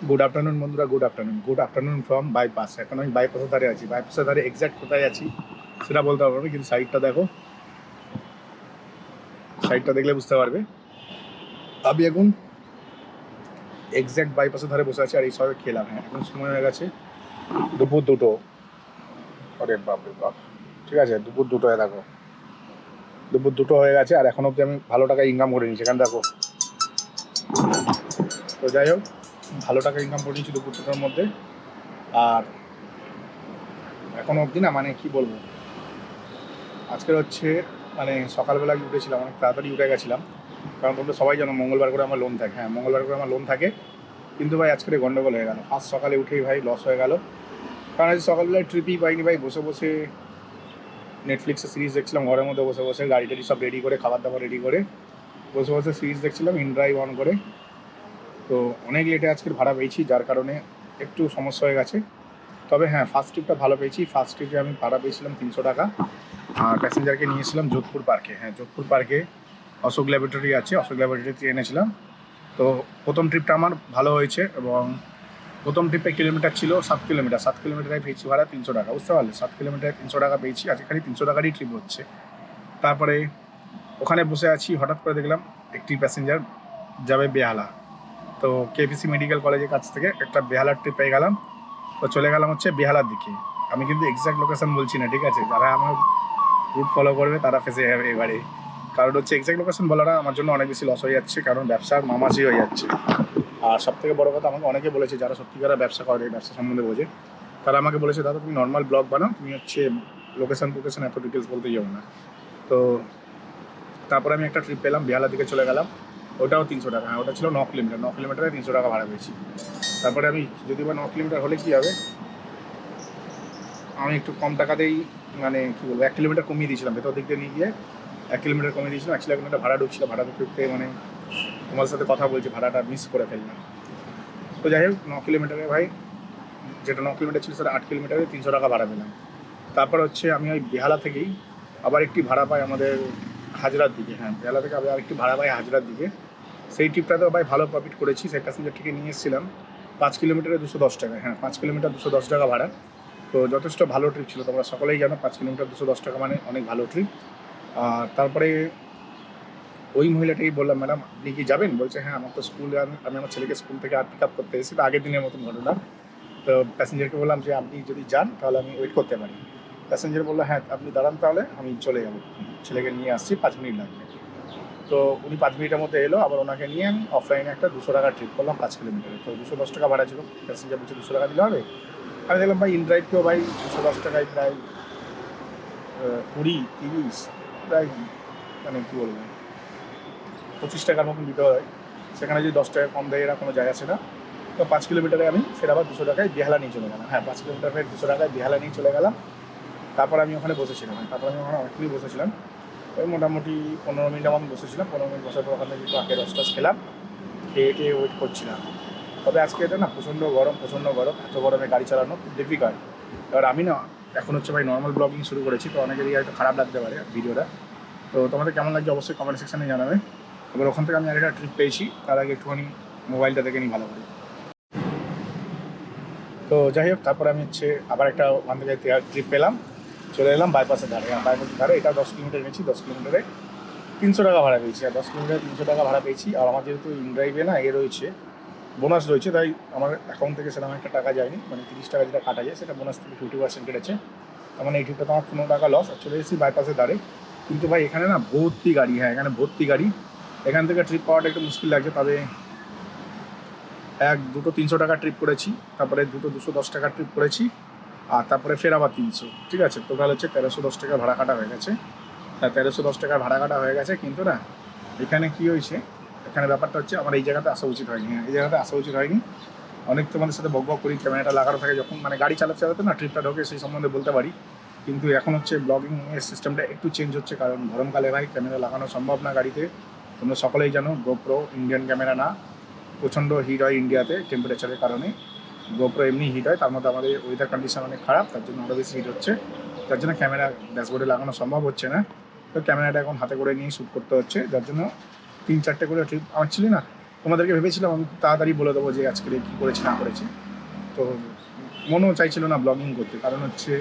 Good afternoon বন্ধুরা, good afternoon from bypass. এখন আমি বাইপাসের ধারে আছি। বাইপাসের ধারে এক্স্যাক্ট কোথায় আছি সেটা বলতে পারবো না, কিন্তু সাইডটা দেখো, সাইডটা দেখলে বুঝতে পারবে। আমি এখন এক্স্যাক্ট বাইপাসের ধারে বসে আছি আর এই সবে খেলাম। হ্যাঁ, এখন সময় হয়ে গেছে দুপুর দুটো। আরে বাপ রে বাপ, ঠিক আছে, দুপুর দুটোয় দেখো, দুপুর দুটো হয়ে গেছে আর এখন অবধি আমি ভালো টাকা ইনকাম করে নিচ্ছি। এখানে দেখো, তো যাই হোক, ভালো টাকা ইনকাম করে নিচ্ছি দুপুর দুটোর মধ্যে। আর এখন অবধি না, মানে কি বলবো, আজকের হচ্ছে মানে সকালবেলা উঠেছিলাম, অনেক তাড়াতাড়ি উঠে গেছিলাম, কারণ তোমরা সবাই জানো মঙ্গলবার করে আমার লোন থাকে। হ্যাঁ, মঙ্গলবার করে আমার লোন থাকে, কিন্তু ভাই আজকের গন্ডগোল হয়ে গেল। ফার্স্ট সকালে উঠেই ভাই লস হয়ে গেল, কারণ আজ সকালবেলায় ট্রিপই পাইনি ভাই। বসে বসে নেটফ্লিক্সে সিরিজ দেখছিলাম, ঘরের মধ্যে বসে বসে গাড়ি টাড়ি সব রেডি করে, খাবার দাবার রেডি করে বসে বসে সিরিজ দেখছিলাম ইনড্রাইভ অন করে। তো অনেক লেটে আজকের ভাড়া পেয়েছি, যার কারণে একটু সমস্যা হয়ে গেছে। তবে হ্যাঁ, ফার্স্ট ট্রিপটা ভালো পেয়েছি। ফার্স্ট ট্রিপে আমি ভাড়া পেয়েছিলাম 300 টাকা, আর প্যাসেঞ্জারকে নিয়েছিলাম যোধপুর পার্কে। হ্যাঁ, যোধপুর পার্কে অশোক ল্যাবরেটরি আছে, অশোক ল্যাবরেটরিতে এনেছিলাম। তো প্রথম ট্রিপটা আমার ভালো হয়েছে, এবং প্রথম ট্রিপে কিলোমিটার ছিল 7 কিলোমিটার। 7 কিলোমিটারে পেয়েছি ভাড়া 300 টাকা, বুঝতে পারলে? 7 কিলোমিটারে 300 টাকা পেয়েছি। আজকে খালি 300 টাকারই ট্রিপ হচ্ছে। তারপরে ওখানে বসে আছি, হঠাৎ করে দেখলাম একটি প্যাসেঞ্জার যাবে বেহালা। তো কেপিসি মেডিকেল কলেজের কাছ থেকে একটা বেহালার ট্রিপ পেয়ে গেলাম। তো চলে গেলাম হচ্ছে বেহালার দিকে। আমি কিন্তু এক্স্যাক্ট লোকেশন বলছি না, ঠিক আছে? যারা আমার রুট ফলো করবে তারা ফেসে যাবে এবারে, কারণ হচ্ছে এক্স্যাক্ট লোকেশন বলাটা আমার জন্য অনেক বেশি লস হয়ে যাচ্ছে, কারণ ব্যবসার মামাসি হয়ে যাচ্ছে। আর সব থেকে বড় কথা, আমাকে অনেকে বলেছে যারা সত্যিকার ব্যবসা করে, ব্যবসা সম্বন্ধে বোঝে, তারা আমাকে বলেছে, দাদা তুমি নর্মাল ব্লগ বানাও, তুমি হচ্ছে লোকেশন ফোকেশন এত ডিটেলস বলতে যাবো না। তো তারপরে আমি একটা ট্রিপ পেলাম, বেহালার দিকে চলে গেলাম। ওটাও 300 টাকা। হ্যাঁ, ওটা ছিল 9 কিলোমিটার। 9 কিলোমিটারে 300 টাকা ভাড়া পেয়েছি। তারপরে আমি যদি বা 9 কিলোমিটার হলে কী হবে, আমি একটু কম টাকাতেই, মানে কী বলবো, 1 কিলোমিটার কমিয়ে দিয়েছিলাম। ভেতর দিক দিয়ে নিয়ে গিয়ে 1 কিলোমিটার কমিয়ে দিয়েছিলাম। অ্যাকচুয়ালি 1 কিলোমিটার ভাড়া ঢুকছিল, ভাড়া ঢুকতে মানে তোমাদের সাথে কথা বলছি, ভাড়াটা মিস করে ফেললাম। তো যাই হোক, 9 কিলোমিটারে ভাই, যেটা 9 কিলোমিটার ছিল সেটা 8 কিলোমিটারে 300 টাকা ভাড়া পেলাম। তারপর হচ্ছে আমি ওই বেহালা থেকেই আবার একটি ভাড়া পাই আমাদের হাজরার দিকে। হ্যাঁ, বেহালা থেকে আবার একটি ভাড়া পাই হাজরার দিকে। সেই ট্রিপটাতেও ভাই ভালো প্রফিট করেছি। সেই প্যাসেঞ্জারটিকে নিয়ে এসেছিলাম 5 কিলোমিটারে 210 টাকা। হ্যাঁ, 5 কিলোমিটার 210 টাকা ভাড়া। তো যথেষ্ট ভালো ট্রিপ ছিল। তোমরা সকলেই জানো 5 কিলোমিটার 210 টাকা মানে অনেক ভালো ট্রিপ। আর তারপরে ওই মহিলাটাকেই বললাম, ম্যাডাম আপনি কি যাবেন? বলছে হ্যাঁ, আমার তো স্কুলে, আমি আমার ছেলেকে স্কুল থেকে আর পিক আপ করতে এসেছি। তো আগের দিনের মতন ঘটনা। তো প্যাসেঞ্জারকে বললাম যে আপনি যদি যান তাহলে আমি ওয়েট করতে পারি। প্যাসেঞ্জার বললো হ্যাঁ আপনি দাঁড়ান, তাহলে আমি চলে যাবো, ছেলেকে নিয়ে আসছি, 5 মিনিট লাগবে। তো উনি 5 মিনিটের মধ্যে এলো। আবার ওনাকে নিয়ে আমি অফলাইনে একটা 200 টাকা ট্রিপ করলাম 5 কিলোমিটারে। তো 210 টাকা ভাড়া ছিল। প্যাসেঞ্জার বলছে 200 টাকা দিলে হবে। আমি দেখলাম ভাই ইনড্রাইভকেও ভাই 210 টাকায় প্রায় 20-30 প্রায়, মানে কী বলবো, 25 টাকার মতন দিতে হয়। সেখানে যদি 10 টাকা কম দেয় এরা কোনো যায় আসে না। তো 5 কিলোমিটারে আমি ফের আবার 200 টাকায় বেহালা নিয়ে চলে গেলাম। হ্যাঁ, 5 কিলোমিটার ফের 200 টাকায় বেহালা নিয়ে চলে গেলাম। তারপর আমি ওখানে বসেছিলাম। তারপর আমি ওখানে অনেকক্ষণই বসেছিলাম, ওই মোটামুটি 15 মিনিটের মতন বসেছিলাম। 15 মিনিট বসার পর ওখান থেকে একটু আখের রস টস খেলাম, খেয়ে টেয়ে ওয়েট করছিলাম। তবে আজকে এটা না প্রচণ্ড গরম, প্রচণ্ড গরম। এত গরমে গাড়ি চালানো খুব ডিফিকাল্ট। এবার আমি না এখন হচ্ছে ভাই নর্মাল ব্লগিং শুরু করেছি, তো অনেকেরই হয়তো খারাপ লাগতে পারে ভিডিওটা। তো তোমাদের কেমন লাগছে অবশ্যই কমেন্ট সেকশানে জানাবে। এবার ওখান থেকে আমি আরেকটা ট্রিপ পেয়েছি, তার আগে একটুখানি মোবাইলটা দেখে নিই ভালো করে। তো যাই হোক, তারপরে আমি হচ্ছে আবার একটা ওখান থেকে ট্রিপ পেলাম, চলে এলাম বাইপাসের ধারে। বাইপাসের ধারে এটা 10 কিলোমিটার এনেছি। 10 কিলোমিটারে 300 টাকা ভাড়া পেয়েছি। আর 10 কিলোমিটারে 300 টাকা ভাড়া পেয়েছি। আর আমার যেহেতু ইনড্রাইভে না রয়েছে, বোনাস রয়েছে, তাই আমার অ্যাকাউন্ট থেকে সেরকম একটা টাকা যায়নি। মানে 30 টাকা যেটা কাটা যায় সেটা বোনাস থেকে 50% কেটেছে। তার মানে এই ট্রিপটা তো আমার 15 টাকা লস। আর চলে এসেছি বাইপাসের ধারে। কিন্তু ভাই এখানে না ভর্তি গাড়ি। হ্যাঁ, এখানে ভর্তি গাড়ি। এখান থেকে ট্রিপ পাওয়াটা একটু মুশকিল লাগছে। তবে দুটো 300 টাকা ট্রিপ করেছি, তারপরে দুটো 210 টাকার ট্রিপ করেছি, আর তারপরে ফের আবার 300। ঠিক আছে, টোটাল হচ্ছে 1310 টাকা ভাড়া কাটা হয়ে গেছে। হ্যাঁ, 1310 টাকার ভাড়া কাটা হয়ে গেছে। কিন্তু না, এখানে কী হয়েছে, এখানে ব্যাপারটা হচ্ছে আমার এই জায়গাতে আসা উচিত হয়নি। হ্যাঁ, এই জায়গাতে আসা উচিত হয়নি। অনেক তোমাদের সাথে বক বক করি, ক্যামেরাটা লাগানো থাকে যখন, মানে গাড়ি চালাতে চালাতে না ট্রিপটা ঢোকে, সেই সম্বন্ধে বলতে পারি। কিন্তু এখন হচ্ছে ব্লগিংয়ের সিস্টেমটা একটু চেঞ্জ হচ্ছে, কারণ গরমকালে ভাই ক্যামেরা লাগানো সম্ভব না গাড়িতে। তোমরা সকলেই জানো গোপ্রো ইন্ডিয়ান ক্যামেরা না, প্রচণ্ড হিট হয় ইন্ডিয়াতে টেম্পারেচারের কারণে। গোপ্রো এমনি হিট হয়, তার মধ্যে আমাদের ওয়েদার কন্ডিশন অনেক খারাপ, তার জন্য আরও বেশি হিট হচ্ছে। যার জন্য ক্যামেরা ড্যাশবোর্ডে লাগানো সম্ভব হচ্ছে না। তো ক্যামেরাটা এখন হাতে করে নিয়ে শ্যুট করতে হচ্ছে, যার জন্য 3-4টে করে ট্রিপ আমার ছিল না। তোমাদেরকে ভেবেছিলাম আমি খুব তাড়াতাড়ি বলে দেবো যে আজকে কী করেছি না করেছি, তো মনেও চাইছিল না ব্লগিং করতে, কারণ হচ্ছে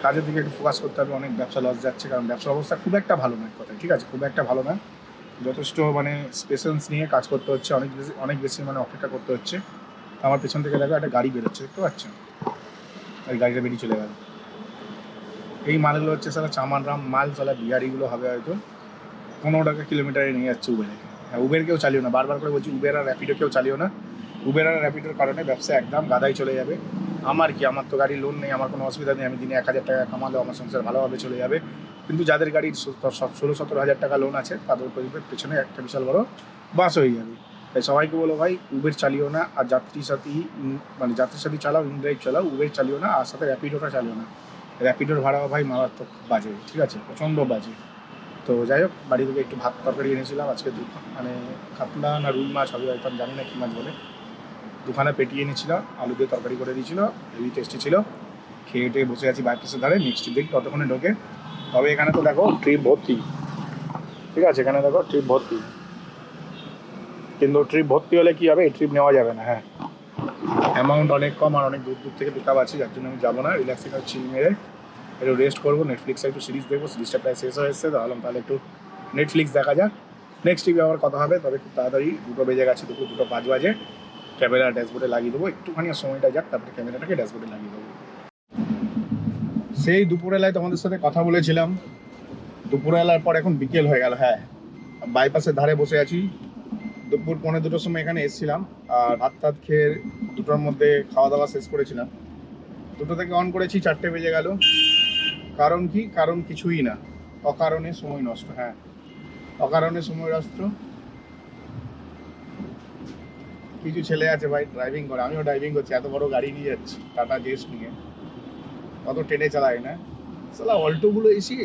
কাজের দিকে একটু ফোকাস করতে হবে। অনেক ব্যবসা লস যাচ্ছে, কারণ ব্যবসার অবস্থা খুব একটা ভালো নয় কথায়, ঠিক আছে, খুব একটা ভালো না। যথেষ্ট মানে পেশেন্স নিয়ে কাজ করতে হচ্ছে, অনেক বেশি মানে অপেক্ষা করতে হচ্ছে। আমার পেছন থেকে দেখো একটা গাড়ি বেরোচ্ছে, দেখতে পাচ্ছেন, ওই গাড়িটা বেরিয়ে চলে গেল। এই মালগুলো হচ্ছে সারা চামানরাম মাল, চলা বিহারিগুলো হবে হয়তো 15 টাকা কিলোমিটারে নিয়ে যাচ্ছে উবেরে। হ্যাঁ, উবের কেউ চালিও না, বারবার করে বলছি উবের আর র্যাপিডো কেউ চালিও না। উবের আর র্যাপিডোর কারণে ব্যবসা একদম গাদায় চলে যাবে। আমার কি, আমার তো গাড়ির লোন নেই, আমার কোনো অসুবিধা নেই, আমি দিনে 1000 টাকা কামালেও আমার সংসার ভালোভাবে চলে যাবে। কিন্তু যাদের গাড়ির 16-17 হাজার টাকা লোন আছে তাদের পেছনে একটা বিশাল বড় বাস হয়ে যাবে। তাই সবাইকে বলো ভাই উবের চালিও না, আর যাত্রীর সাথী চালাও, ইনড্রাইভ চালাও, উবের চালিও না, আর সাথে র্যাপিডোটা চালিও না। র্যাপিডোর ভাড়াও ভাই মারাত্মক বাজে, ঠিক আছে, প্রচণ্ড বাজে। তো যাই হোক, বাড়ি থেকে একটু ভাত তরকারি এনেছিলাম আজকে, মানে কাতলা না রুই মাছ হবে হয়তো, আমি জানি না কী মাছ বলে, দুখানা পেটি এনেছিলাম, আলু দিয়ে তরকারি করে দিয়েছিল, হেভি টেস্টি ছিল। খেয়ে টেয়ে বসে আছি বাইপাসের ধারে, নেক্সট দিক ততক্ষণে ঢোকে। তবে এখানে তো দেখো ট্রিপ ভর্তি, ঠিক আছে, এখানে দেখো ট্রিপ ভর্তি, কিন্তু ট্রিপ ভর্তি হলে কী হবে, এই ট্রিপ নেওয়া যাবে না। হ্যাঁ, অ্যামাউন্ট অনেক কম আর অনেক দূর দূর থেকে পিক আপ আছে, যার জন্য আমি যাবো না। রিল্যাক্সিং আর চিল মেরে একটু রেস্ট করবো, নেটফ্লিক্সে একটু সিরিজ দেখবো, সিরিজটা প্রায় শেষ হয়ে এসেছে, তাহলে একটু নেটফ্লিক্স দেখা যাক। নেক্সট টিভি আবার কথা হবে, তবে খুব তাড়াতাড়ি 2টো বেজে গেছে, দুপুর 2:05 বাজে। ক্যামেরা ড্যাশবোর্ডে লাগিয়ে দেবো, একটুখানি সময়টা যাক, তারপরে ক্যামেরাটাকে ড্যাশবোর্ডে লাগিয়ে দেবো। সেই দুপুরবেলায় তোমাদের সাথে কথা বলেছিলাম, দুপুরবেলার পর এখন বিকেল হয়ে গেল। হ্যাঁ, বাইপাসের ধারে বসে আছি, দুপুর 1:45 সময় এখানে এসেছিলাম, আর ভাত টাত খেয়ে 2টোর মধ্যে খাওয়া দাওয়া শেষ করেছিলাম। 2টো থেকে অন করেছি, 4টে বেজে গেল। কারণ কি? কারণ কিছুই না, অকারণে সময় নষ্ট। হ্যাঁ, অকারণে সময় নষ্ট। কিছু ছেলে আছে ভাই ড্রাইভিং করে, আমিও ড্রাইভিং করছি, এত বড় গাড়ি নিয়ে যাচ্ছি টাটা জেস নিয়ে, অত টেনে চালাই না। সালা অল্টোগুলো এসে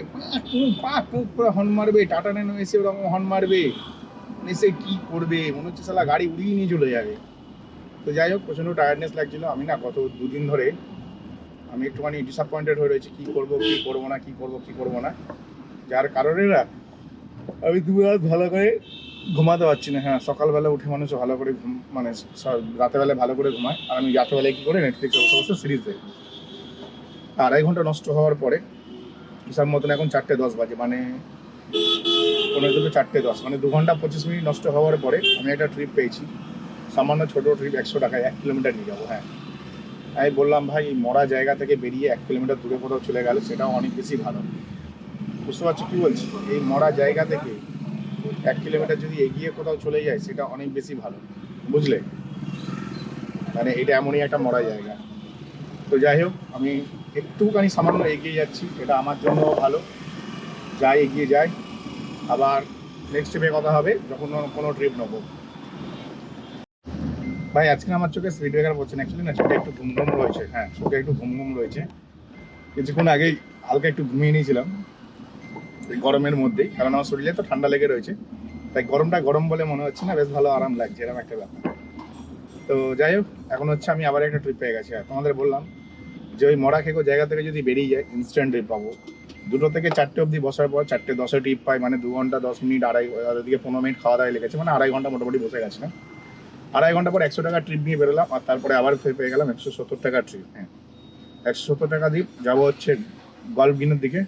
করে হর্ন মারবে, টাটা ন্যানো এসে ওরকম হর্ন মারবে, এসে কি করবে মনে হচ্ছে সালা গাড়ি উড়িয়ে নিয়ে চলে যাবে। তো যাই হোক, প্রচণ্ড টায়ার্ডনেস লাগছিল। আমি না গত 2 দিন ধরে আমি একটুখানি ডিসঅ্যাপয়েন্টেড হয়ে রয়েছি, কী করবো কি করবো না, যার কারণে না আমি 2 রাত ভালো করে ঘুমাতে পারছি না। হ্যাঁ, সকালবেলা উঠে মানুষ ভালো করে মানে রাতেরবেলায় ভালো করে ঘুমায়, আর আমি রাতেরবেলায় কী করে নেটফ্লিক্সে বসে সিরিজ দেখি। 2.5 ঘন্টা নষ্ট হওয়ার পরে হিসাব মতন এখন 4:10 বাজে, মানে 4:10, মানে 2 ঘন্টা 25 মিনিট নষ্ট হওয়ার পরে আমি একটা ট্রিপ পেয়েছি, সামান্য ছোটো ট্রিপ, 100 টাকায় 1 কিলোমিটার নিয়ে যাবো। হ্যাঁ, আমি বললাম ভাই এই মরা জায়গা থেকে বেরিয়ে 1 কিলোমিটার দূরে কোথাও চলে গেল, সেটাও অনেক বেশি ভালো। বুঝতে পারছো কী বলছি? এই মরা জায়গা থেকে 1 কিলোমিটার যদি এগিয়ে কোথাও চলে যায়, সেটা অনেক বেশি ভালো, বুঝলে? মানে এটা এমনই একটা মরা জায়গা। তো যাই হোক, আমি একটুখানি সামান্য এগিয়ে যাচ্ছি, এটা আমার জন্য ভালো। যাই এগিয়ে যাই, আবার নেক্সট ট্রিপে কথা হবে যখন কোনো ট্রিপ নেবো। ভাই আজকে আমার চোখে স্পিড ব্রেকার পড়ছে না, অ্যাকচুয়ালি না চোখে একটু ঘুম রয়েছে। হ্যাঁ, চোখে একটু ঘুম রয়েছে। কিছুক্ষণ আগেই হালকা একটু ঘুমিয়ে নিয়েছিলাম এই গরমের মধ্যেই, কারণ আমার শরীরে তো ঠান্ডা লেগে রয়েছে, তাই গরমটা গরম বলে মনে হচ্ছে না, বেশ ভালো আরাম লাগছে, এরকম একটা ব্যাপার। তো যাই হোক, এখন হচ্ছে আমি আবার একটা ট্রিপ পেয়ে গেছি। আর তোমাদের বললাম যে ওই মরা খেকো জায়গা থেকে যদি বেরিয়ে যায় ইনস্ট্যান্ট ট্রিপ পাবো। 2টো থেকে 4টে অবধি বসার পর 4:10 ট্রিপ পাই, মানে 2 ঘন্টা 10 মিনিট, ওদিকে 15 মিনিট খাওয়া দাওয়া লেগেছে, মানে 2.5 ঘন্টা মোটামুটি বসে গেছিলাম। 2.5 ঘন্টা পর 100 টাকা ট্রিপ নিয়ে বেরোলাম, আর তারপরে আবার ফের পেয়ে গেলাম 170 টাকা ট্রিপ। হ্যাঁ, 170 টাকা দিয়ে যাবো হচ্ছে গল্ফ গিনের দিকে,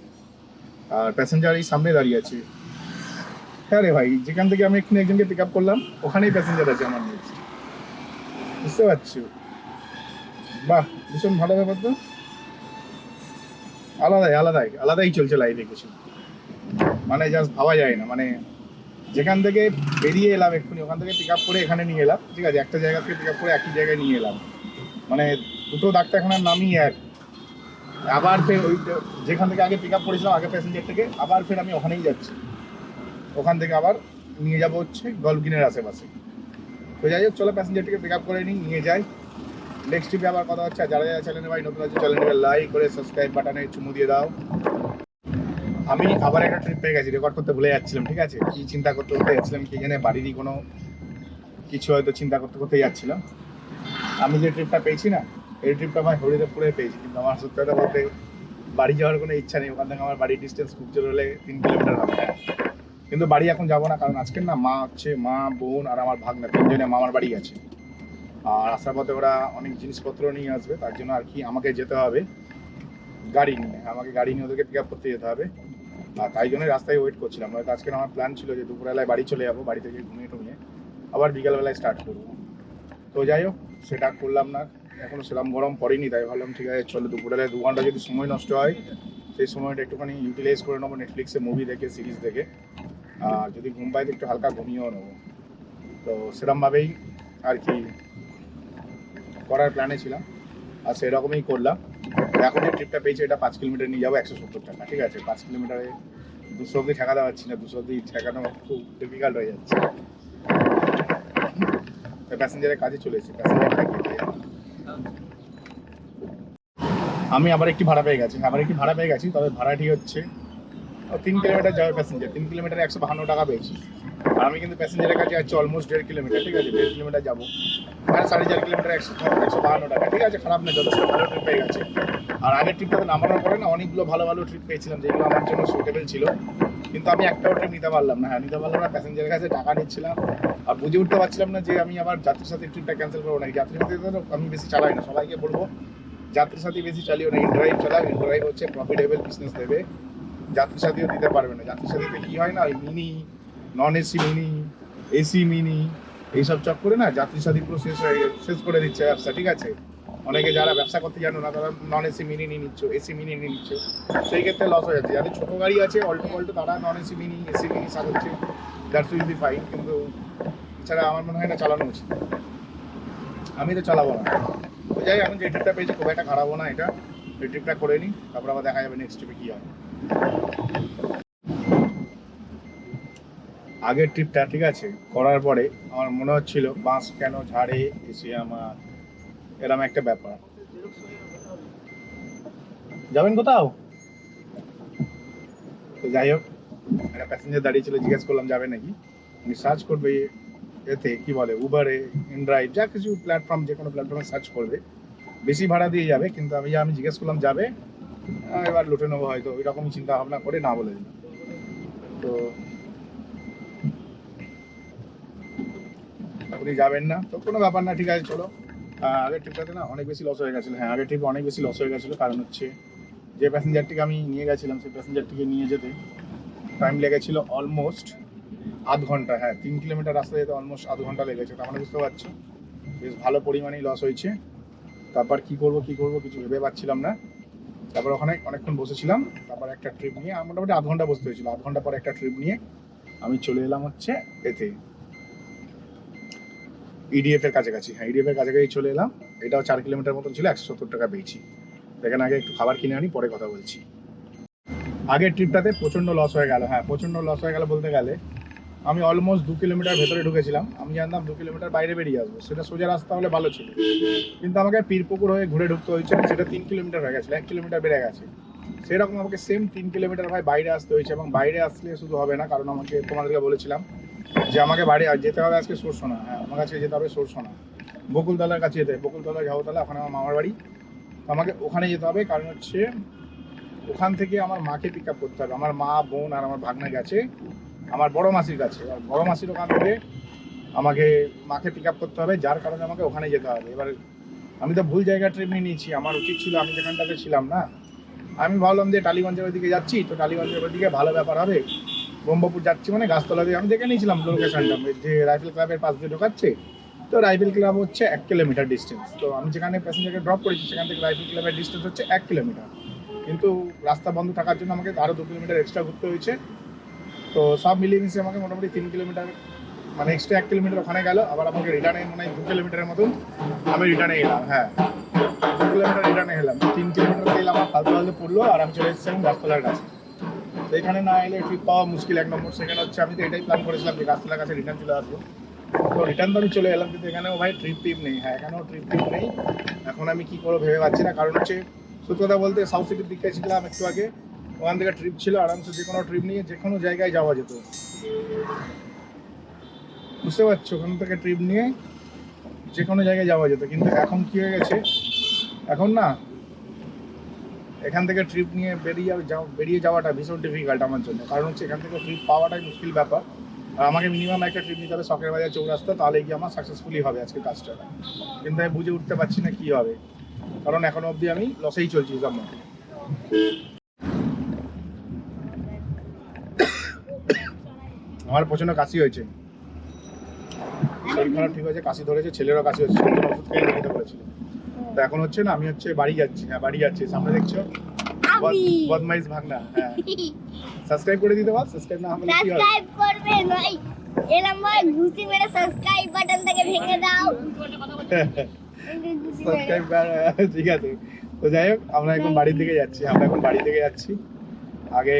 আর প্যাসেঞ্জার এই সামনে দাঁড়িয়ে আছে। হ্যাঁ রে ভাই, যেখান থেকে আমি এক্ষুনি একজনকে পিক আপ করলাম ওখানেই প্যাসেঞ্জার আছে আমার নিয়ে, বুঝতে পারছি? বাহ, ভীষণ ভালো ব্যাপার তো। আলাদাই চলছে লাইফে কিছু, মানে জাস্ট ভাবা যায় না। মানে যেখান থেকে বেরিয়ে এলাম এক্ষুনি, ওখান থেকে পিক আপ করে এখানে নিয়ে এলাম, ঠিক আছে, একটা জায়গা থেকে পিক আপ করে একই জায়গায় নিয়ে এলাম, মানে 2টো ডাক্তারখানার নামই এক। আবার ফের ওই যেখান থেকে আগে পিক আপ করেছিলাম আগে প্যাসেঞ্জার থেকে, আবার ফের আমি ওখানেই যাচ্ছি, ওখান থেকে আবার নিয়ে যাবো হচ্ছে গল্ফ গিনের আশেপাশে। তো যাই হোক, চলো প্যাসেঞ্জারটিকে পিক আপ করে নিয়ে যাই। নেক্সট ট্রিপে আবার কথা হচ্ছে। যারা চ্যানেলে ভাই নতুন আছে, চ্যানেলটিকে লাইক করে সাবস্ক্রাইব বাটনে চুমু দিয়ে দাও। আমি আবার একটা ট্রিপ পেয়ে গেছি, রেকর্ড করতে ভুলে যাচ্ছিলাম, ঠিক আছে, কি চিন্তা করতে যাচ্ছিলাম কি জানে, বাড়িরই কোনো কিছু হয়তো চিন্তা করতে যাচ্ছিলাম। আমি যে ট্রিপটা পেয়েছি না, এই ট্রিপটা ভাই হরিদেবপুরে পেয়েছি, কিন্তু আমার সত্যি কথা বলতে বাড়ি যাওয়ার কোনো ইচ্ছা নেই। ওখান থেকে আমার বাড়ির ডিস্টেন্স খুব জোর হলে 3 কিলোমিটার হবে। কিন্তু বাড়ি এখন যাবো না, কারণ আজকে না মা বোন আর আমার ভাগনা তিনজনে মামার বাড়ি গেছে। আর আসার পথে ওরা অনেক জিনিসপত্র নিয়ে আসবে, তার জন্য আর কি আমাকে যেতে হবে গাড়ি নিয়ে, আমাকে গাড়ি নিয়ে ওদেরকে পিক আপ করতে যেতে হবে। আর তাই জন্য রাস্তায় ওয়েট করছিলাম। হয়তো আজকে আমার প্ল্যান ছিল যে দুপুরবেলায় বাড়ি চলে যাবো, বাড়ি থেকে ঘুমিয়ে টুমিয়ে আবার বিকালবেলায় স্টার্ট করবো। তো যাই হোক, সেটা করলাম না, এখনো সেরকম গরম পড়েনি, তাই ভাবলাম ঠিক আছে চলো দুপুরবেলায় 2 ঘন্টা যদি সময় নষ্ট হয় সেই সময়টা একটুখানি ইউটিলাইজ করে নেবো নেটফ্লিক্সে মুভি দেখে, সিরিজ দেখে। আর যদি ঘুম পাই তো একটু হালকা ঘুমিয়েও নেবো। তো সেরকমভাবেই আর কি করার প্ল্যানে ছিলাম, আর সেরকমই করলাম। এখন যে ট্রিপটা পেয়েছি এটা 5 কিলোমিটার নিয়ে যাবো 170 টাকা, ঠিক আছে। 5 কিলোমিটারে 200 অব্দি ঠেকাতে পারছি না, 200 অব্দি ঠেকানো খুব ডিফিকাল্ট হয়ে যাচ্ছে। প্যাসেঞ্জারের কাজে চলে এসেছি, প্যাসেঞ্জার ঠেকিয়ে দিয়ে আমি আবার একটি ভাড়া পেয়ে গেছি, তবে ভাড়াটি হচ্ছে 3 কিলোমিটার যাবে প্যাসেঞ্জার, 3 কিলোমিটারে 152 টাকা পেয়েছি। আর আমি কিন্তু প্যাসেঞ্জারের কাছে যাচ্ছি অলমোস্ট 1.5 কিলোমিটার, ঠিক আছে। 1.5 কিলোমিটার যাবো, মানে 4.5 কিলোমিটার 152 টাকা, ঠিক আছে। খারাপ না, যথেষ্ট ভালো ট্রিপ পেয়ে গেছে। আর আগের ট্রিপটাতে নামানোর পরে না অনেকগুলো ভালো ভালো ট্রিপ পেয়েছিলাম, যেগুলো আমার জন্য সুটেবল ছিল, কিন্তু আমি একটাও ট্রিপ নিতে পারলাম না। প্যাসেঞ্জারের কাছে টাকা নিচ্ছিলাম আর বুঝে উঠতে পারছিলাম না যে আমি আবার যাত্রীর সাথে ট্রিপটা ক্যান্সেল করবো নাকি। যাত্রীর সাথে আমি বেশি চালাই না, সবাইকে বলবো যাত্রীর সাথে বেশি চালিও না, ইনড্রাইভ চালাও। ইনড্রাইভ হচ্ছে প্রফিটেবল বিজনেস দেবে, যাত্রীর সাথেও দিতে পারবে না। যাত্রীর সাথে কি হয় না, ওই মিনি, নন এসি মিনি, এসি মিনি, এইসব চক্করে না যাত্রীর সাথে পুরো শেষ করে দিচ্ছে ব্যবসা, ঠিক আছে। অনেকে যারা ব্যবসা করতে জানো না তারা নন এসি মিনি নিয়ে নিচ্ছ, এসি মিনি নিয়ে নিচ্ছ, সেই ক্ষেত্রে লস হয়ে যাচ্ছে। যাদের ছোটো গাড়ি আছে অল্টো পল্টো তারা non AC mini, AC mini সাজাচ্ছে, দ্যাটস উইল বি ফাইন। কিন্তু এছাড়া আমার মনে হয় না চালানো উচিত, আমি তো চালাবো না। তো যাই, এখন যে ট্রিপটা পেয়েছি খুব একটা খারাপও না, এটা এই ট্রিপটা করে নিই, তারপর আবার দেখা যাবে নেক্সট ট্রিপে কী হয়। আগের ট্রিপটা ঠিক আছে করার পরে আমার মনে হচ্ছিল বাস কেন ঝাড়ে এসে আমার, এরকম একটা ব্যাপার। যাবেন কোথাও? তো যাই হোক, একটা প্যাসেঞ্জার দাঁড়িয়ে ছিল, জিজ্ঞেস করলাম যাবে নাকি। উনি সার্চ করবে এতে কি বলে উবারে, ইনড্রাইভ, যা কিছু প্ল্যাটফর্ম, যে কোনো প্ল্যাটফর্মে সার্চ করবে, বেশি ভাড়া দিয়ে যাবে। কিন্তু আমি জিজ্ঞেস করলাম যাবে, এবার লুটে নেবো হয়তো, ওই রকমই চিন্তা ভাবনা করে না বলে দিলাম। তো আপনি যাবেন না তো কোনো ব্যাপার না, ঠিক আছে চলো। আগের ট্রিপটাতে না অনেক বেশি লস হয়ে গেছিলো। হ্যাঁ, আগের ট্রিপে অনেক বেশি লস হয়ে গেছিলো, কারণ হচ্ছে যে প্যাসেঞ্জারটিকে আমি নিয়ে গেছিলাম সেই প্যাসেঞ্জারটিকে নিয়ে যেতে টাইম লেগেছিলো অলমোস্ট আধ ঘন্টা। হ্যাঁ, 3 কিলোমিটার রাস্তা যেতে অলমোস্ট আধ ঘন্টা লেগেছে। তার মানে বুঝতে পারছো বেশ ভালো পরিমাণেই লস হয়েছে। তারপর কি করব কিছু ভেবে পাচ্ছিলাম না। তারপর ওখানে অনেকক্ষণ বসেছিলাম, তারপর একটা ট্রিপ নিয়ে মোটামুটি আধ ঘন্টা বসতে হয়েছিল। আধ ঘন্টা পর একটা ট্রিপ নিয়ে আমি চলে এলাম হচ্ছে এতে ইডিএফ এর কাছাকাছি। হ্যাঁ, ইডিএফ এর কাছাকাছি চলে এলাম। এটাও 4 কিলোমিটার মতন ছিল, 170 টাকা পেয়েছি। এখানে আগে একটু খাবার কিনে আনি, পরে কথা বলছি। আগের ট্রিপটাতে প্রচণ্ড লস হয়ে গেল। হ্যাঁ, প্রচণ্ড লস হয়ে গেল বলতে গেলে আমি অলমোস্ট 2 কিলোমিটার ভেতরে ঢুকেছিলাম। আমি জানতাম 2 কিলোমিটার বাইরে বেরিয়ে আসবো, সেটা সোজা রাস্তা হলে ভালো ছিল, কিন্তু আমাকে পীরপুকুর হয়ে ঘুরে ঢুকতে হয়েছে। সেটা 3 কিলোমিটার হয়ে গেছিলো, 1 কিলোমিটার বেড়ে গেছে। সেরকম আমাকে সেম 3 কিলোমিটার ভাই বাইরে আসতে হয়েছে। এবং বাইরে আসলে শুধু হবে না, কারণ আমাকে তোমাদেরকে বলেছিলাম যে আমাকে বাড়ি যেতে হবে আজকে সরসোনা। হ্যাঁ, আমার কাছে যেতে হবে সরসোনা, বকুলতলার কাছে যেতে হবে, বকুলতলা ঝাউতলা, ওখানে আমার মামার বাড়ি। আমাকে ওখানে যেতে হবে, কারণ হচ্ছে ওখান থেকে আমার মাকে পিক আপ করতে হবে। আমার মা, বোন আর আমার ভাগনা গেছে আমার বড় মাসির কাছে, আর বড় মাসির ওখান থেকে আমাকে মাকে পিক আপ করতে হবে, যার কারণে আমাকে ওখানে যেতে হবে। এবার আমি তো ভুল জায়গায় ট্রিপ নিয়ে নিয়েছি, আমার উচিত ছিল আমি যেখানটাতে ছিলাম না, আমি ভাবলাম যে টালিগঞ্জের ওইদিকে যাচ্ছি, তো টালিগঞ্জের ওইদিকে ভালো ব্যাপার হবে। ব্রহ্মপুর যাচ্ছি মানে গাছতলা দিয়ে আমি দেখে নিয়েছিলাম লোকেশনটা, যে রাইফেল ক্লাবের পাশ দিয়ে ঢোকাচ্ছে। তো রাইফেল ক্লাব হচ্ছে 1 কিলোমিটার ডিস্টেন্স। তো আমি যেখানে প্যাসেঞ্জারকে ড্রপ করেছি সেখান থেকে রাইফেল ক্লাবের ডিস্টেন্স হচ্ছে 1 কিলোমিটার। কিন্তু রাস্তা বন্ধ থাকার জন্য আমাকে আরও 2 কিলোমিটার এক্সট্রা ঘুরতে হয়েছে। তো সব মিলিয়ে মিশিয়ে আমাকে মোটামুটি 3 কিলোমিটার, মানে এক্সট্রা 1 কিলোমিটার ওখানে গেল। আবার আমাকে রিটার্নে মনে হয় 2 কিলোমিটারের মতন আমি রিটার্নে এলাম। হ্যাঁ, 2 কিলোমিটার রিটার্নে এলাম, 3 কিলোমিটার তেল আমার ফালতু পড়লো। আর আমি চলে এসেছিলাম গাছতলার কাছে। তো এখানে না এলে ট্রিপ পাওয়া মুশকিল 1 নম্বর। সেখানে হচ্ছে আমি তো এটাই প্ল্যান করেছিলাম যে গাছতলার কাছে রিটার্ন চলে আসবো। তো রিটার্ন তো আমি চলে এলাম, কিন্তু এখানেও ভাই ট্রিপ নেই। হ্যাঁ, এখানেও ট্রিপ নেই। এখন আমি কী করবো ভেবে পাচ্ছি না, কারণ হচ্ছে সত্যি কথা বলতে সাউথ সিটির দিকে ছিলাম একটু আগে, ওখান থেকে ট্রিপ ছিল, আরামসে যে কোনো ট্রিপ নিয়ে যে কোনো জায়গায় যাওয়া যেত, বুঝতে পারছো, ওখান থেকে ট্রিপ নিয়ে যে কোনো জায়গায় যাওয়া যেত। কিন্তু এখন কী হয়ে গেছে, এখন না এখান থেকে ট্রিপ নিয়ে বেরিয়ে যাওয়াটা ভীষণ ডিফিকাল্ট আমার জন্য, কারণ হচ্ছে এখান থেকে ট্রিপ পাওয়াটাই মুশকিল ব্যাপার। আর আমাকে মিনিমাম একটা ট্রিপ নিতে হবে শখের বাজার চৌরাস্তা, তাহলে গিয়ে আমার সাকসেসফুলি হবে আজকে কাজটা। কিন্তু আমি বুঝে উঠতে পারছি না কী হবে, কারণ এখনো অবধি আমি লসেই চলছি জন্য। আমার প্রচণ্ড কাশি হয়েছে, শরীর খারাপ ঠিক হয়েছে, কাশি ধরেছে, ছেলেরও কাশি হচ্ছে, ওষুধ খেয়ে যেতে বলেছিল। তো এখন হচ্ছে না, আমি হচ্ছে বাড়ি যাচ্ছি। হ্যাঁ বাড়ি যাচ্ছি, সামনে দেখছো বদমাইশ ভাগনা। হ্যাঁ সাবস্ক্রাইব করে দিতে পার, সাবস্ক্রাইব না হলে কি হবে? সাবস্ক্রাইব করবে ভাই, এরকম ভাই ঘুষি মেরে সাবস্ক্রাইব বাটনটাকে ভেঙে দাও। সাবস্ক্রাইব ঠিক আছে। তো যাই হোক, আমরা এখন বাড়ির দিকে যাচ্ছি। আগে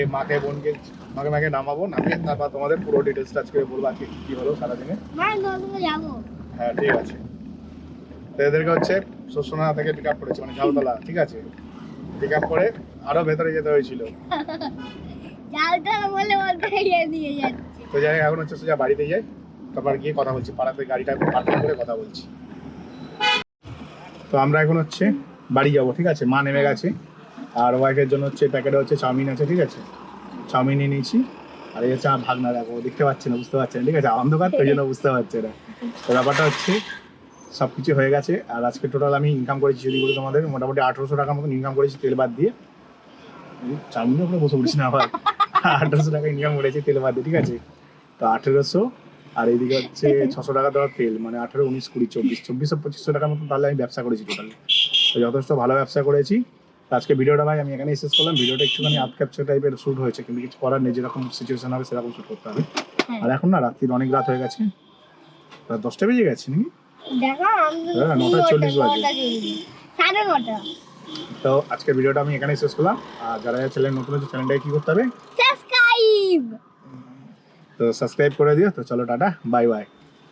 মাকে নামাবো, নামিয়ে তারপর তোমাদের পুরো ডিটেলসটা আজকে বলবো আজকে কি হলো সারাদিনে। যাবো। হ্যাঁ ঠিক আছে। তো এদেরকে হচ্ছে শোষণা থেকে পিক আপ করেছে, মানে ঝাউতলা, ঠিক আছে। পিক আপ করে আরো ভেতরে যেতে হয়েছিল। তো যাই হোক, এখন হচ্ছে সোজা বাড়িতে যাই, তারপর গিয়ে কথা বলছি, পাড়াতে গাড়িটা পার্কিং করে কথা বলছি। তো আমরা এখন হচ্ছে বাড়ি যাবো, ঠিক আছে। মা নেমে গেছে, আর ওয়াইফের জন্য হচ্ছে প্যাকেটে হচ্ছে চাউমিন আছে, ঠিক আছে। চাউমিন নিয়ে নিয়েছি। আর এই হচ্ছে আমার ভাগনা, দেখো দেখতে পাচ্ছে না, বুঝতে পারছে না, ঠিক আছে। অন্ধকার তো, এই জন্য বুঝতে পারছে না। তো ব্যাপারটা হচ্ছে সব কিছু হয়ে গেছে। আর আজকে টোটাল আমি ইনকাম করেছি, যদি বলি তোমাদের, মোটামুটি 1800 টাকার মতন ইনকাম করেছি তেল বাদ দিয়ে। চাউমিনের উপরে বসে পড়ছি না আবার। 1800 টাকা ইনকাম করেছি তেল বাদ দিয়ে, ঠিক আছে। তো 1800, আর এইদিকে হচ্ছে 600 টাকা দেওয়ার তেল, মানে 18, 19, 20, 24, 2500 টাকার মতন তাহলে আমি ব্যবসা করেছি টোটাল। তো যথেষ্ট ভালো ব্যবসা করেছি। আজকে ভিডিওটা ভাই আমি এখানেই শেষ করলাম। ভিডিওটা একটুখানি আর্ট ক্যাপচার টাইপের শ্যুট হয়েছে, কিন্তু কিছু করার নেই, যেরকম সিচুয়েশন হবে সেরকম শ্যুট করতে হবে। আর এখন না রাত্রির অনেক রাত হয়ে গেছে, রাত 10টা বেজে গেছে নাকি? হ্যাঁ 9:40 বাজে। তো আজকের ভিডিওটা আমি এখানেই শেষ করলাম। আর যারা চ্যানেল নতুন আছে, চ্যানেলটাকে কি করতে হবে? সাবস্ক্রাইব। তো সাবস্ক্রাইব করে দিও। তো চলো টাটা, বাই বাই।